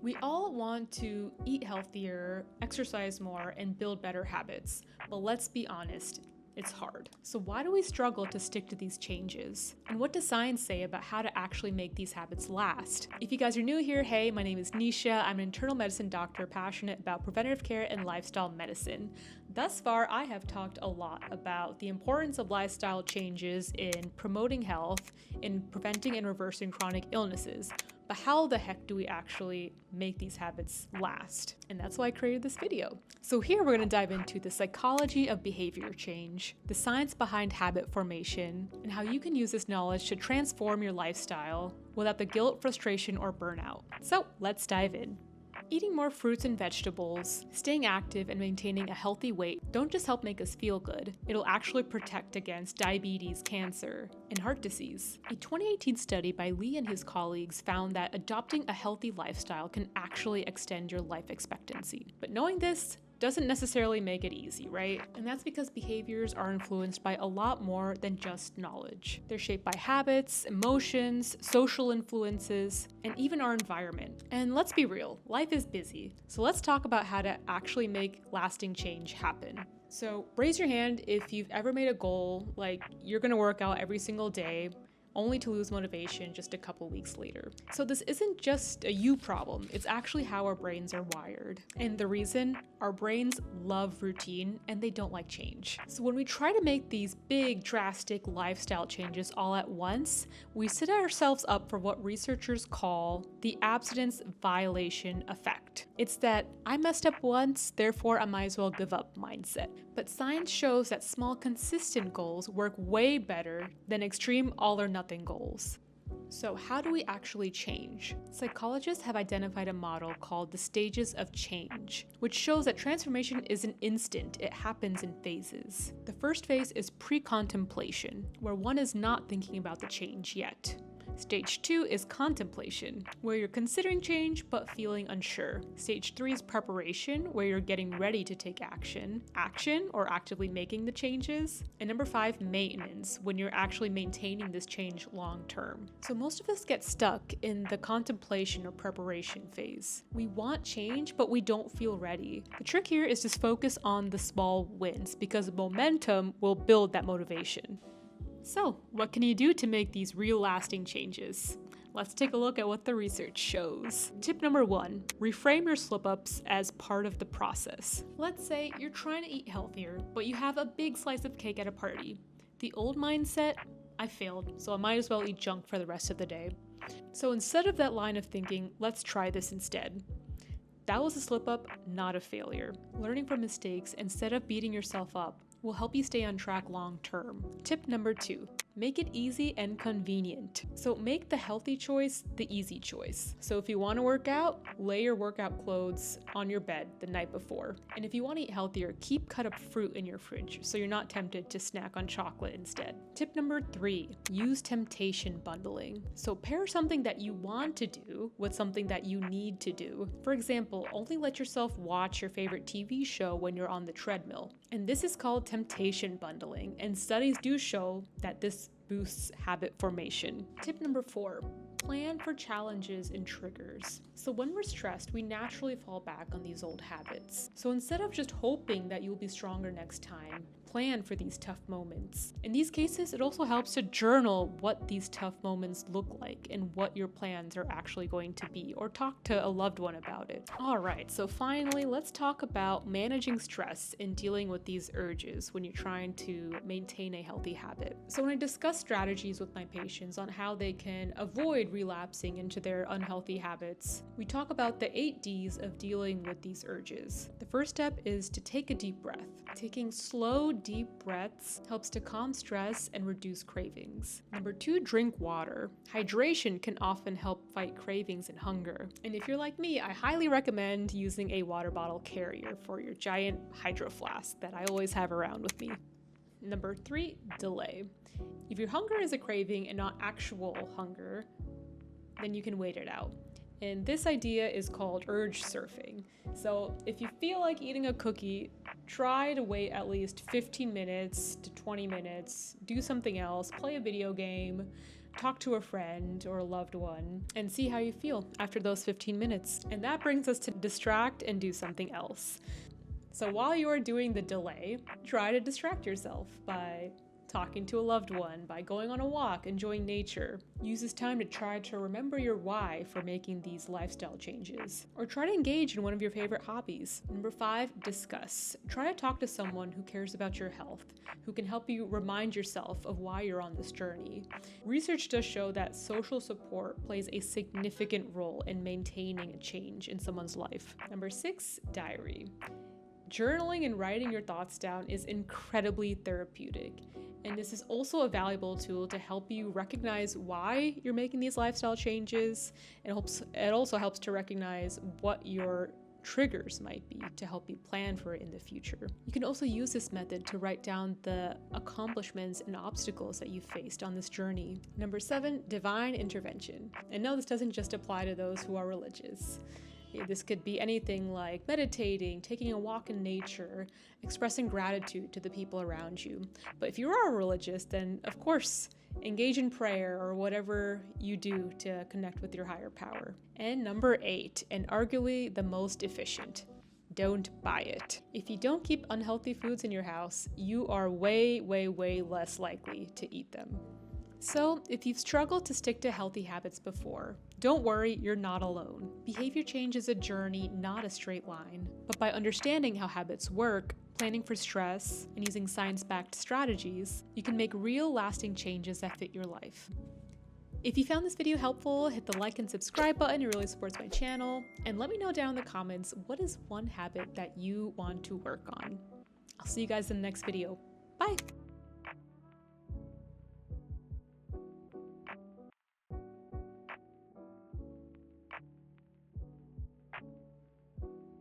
We all want to eat healthier, exercise more, and build better habits, but let's be honest, it's hard. So why do we struggle to stick to these changes? And what does science say about how to actually make these habits last? If you guys are new here, hey, my name is Nisha. I'm an internal medicine doctor passionate about preventative care and lifestyle medicine. Thus far, I have talked a lot about the importance of lifestyle changes in promoting health, in preventing and reversing chronic illnesses. But how the heck do we actually make these habits last? And that's why I created this video. So here we're going to dive into the psychology of behavior change, the science behind habit formation, and how you can use this knowledge to transform your lifestyle without the guilt, frustration, or burnout. So let's dive in. Eating more fruits and vegetables, staying active, and maintaining a healthy weight don't just help make us feel good, it'll actually protect against diabetes, cancer, and heart disease. A 2018 study by Lee and his colleagues found that adopting a healthy lifestyle can actually extend your life expectancy. But knowing this doesn't necessarily make it easy, right? And that's because behaviors are influenced by a lot more than just knowledge. They're shaped by habits, emotions, social influences, and even our environment. And let's be real, life is busy. So let's talk about how to actually make lasting change happen. So raise your hand if you've ever made a goal, like you're gonna work out every single day, only to lose motivation just a couple weeks later. So this isn't just a you problem, it's actually how our brains are wired. And the reason, our brains love routine and they don't like change. So when we try to make these big, drastic lifestyle changes all at once, we set ourselves up for what researchers call the abstinence violation effect. It's that I messed up once, therefore I might as well give up mindset. But science shows that small, consistent goals work way better than extreme all or nothing goals. So how do we actually change? Psychologists have identified a model called the stages of change, which shows that transformation isn't instant, it happens in phases. The first phase is pre-contemplation, where one is not thinking about the change yet. Stage 2 is contemplation, where you're considering change but feeling unsure. Stage 3 is preparation, where you're getting ready to take action, or actively making the changes. And number 5, maintenance, when you're actually maintaining this change long term. So most of us get stuck in the contemplation or preparation phase. We want change, but we don't feel ready. The trick here is just focus on the small wins, because momentum will build that motivation. So, what can you do to make these real lasting changes? Let's take a look at what the research shows. Tip number 1, reframe your slip-ups as part of the process. Let's say you're trying to eat healthier, but you have a big slice of cake at a party. The old mindset, I failed, so I might as well eat junk for the rest of the day. So instead of that line of thinking, let's try this instead. That was a slip-up, not a failure. Learning from mistakes instead of beating yourself up will help you stay on track long term. Tip number 2, make it easy and convenient. So make the healthy choice the easy choice. So if you want to work out, lay your workout clothes on your bed the night before. And if you want to eat healthier, keep cut up fruit in your fridge so you're not tempted to snack on chocolate instead. Tip number 3, use temptation bundling. So pair something that you want to do with something that you need to do. For example, only let yourself watch your favorite TV show when you're on the treadmill. And this is called temptation bundling, and studies do show that this boosts habit formation. Tip number 4, plan for challenges and triggers. So when we're stressed, we naturally fall back on these old habits. So instead of just hoping that you'll be stronger next time, plan for these tough moments. In these cases, it also helps to journal what these tough moments look like and what your plans are actually going to be, or talk to a loved one about it. All right, so finally, let's talk about managing stress and dealing with these urges when you're trying to maintain a healthy habit. So when I discuss strategies with my patients on how they can avoid relapsing into their unhealthy habits, we talk about the 8 Ds of dealing with these urges. The first step is to take a deep breath. Taking slow, deep breaths helps to calm stress and reduce cravings. Number 2, drink water. Hydration can often help fight cravings and hunger. And if you're like me, I highly recommend using a water bottle carrier for your giant hydro flask that I always have around with me. Number 3, delay. If your hunger is a craving and not actual hunger, then you can wait it out. And this idea is called urge surfing. So if you feel like eating a cookie, try to wait at least 15 minutes to 20 minutes, do something else, play a video game, talk to a friend or a loved one and see how you feel after those 15 minutes. And that brings us to distract and do something else. So while you're doing the delay, try to distract yourself by talking to a loved one, by going on a walk, enjoying nature. Use this time to try to remember your why for making these lifestyle changes. Or try to engage in one of your favorite hobbies. Number 5, discuss. Try to talk to someone who cares about your health, who can help you remind yourself of why you're on this journey. Research does show that social support plays a significant role in maintaining a change in someone's life. Number 6, diary. Journaling and writing your thoughts down is incredibly therapeutic. And this is also a valuable tool to help you recognize why you're making these lifestyle changes. It also helps to recognize what your triggers might be to help you plan for it in the future. You can also use this method to write down the accomplishments and obstacles that you faced on this journey. Number 7, divine intervention. And no, this doesn't just apply to those who are religious. This could be anything like meditating, taking a walk in nature, expressing gratitude to the people around you. But if you are religious, then of course, engage in prayer or whatever you do to connect with your higher power. And number 8, and arguably the most efficient, don't buy it. If you don't keep unhealthy foods in your house, you are way less likely to eat them. So, if you've struggled to stick to healthy habits before, don't worry, you're not alone. Behavior change is a journey, not a straight line. But by understanding how habits work, planning for stress, and using science-backed strategies, you can make real lasting changes that fit your life. If you found this video helpful, hit the like and subscribe button, it really supports my channel. And let me know down in the comments, what is one habit that you want to work on? I'll see you guys in the next video. Bye!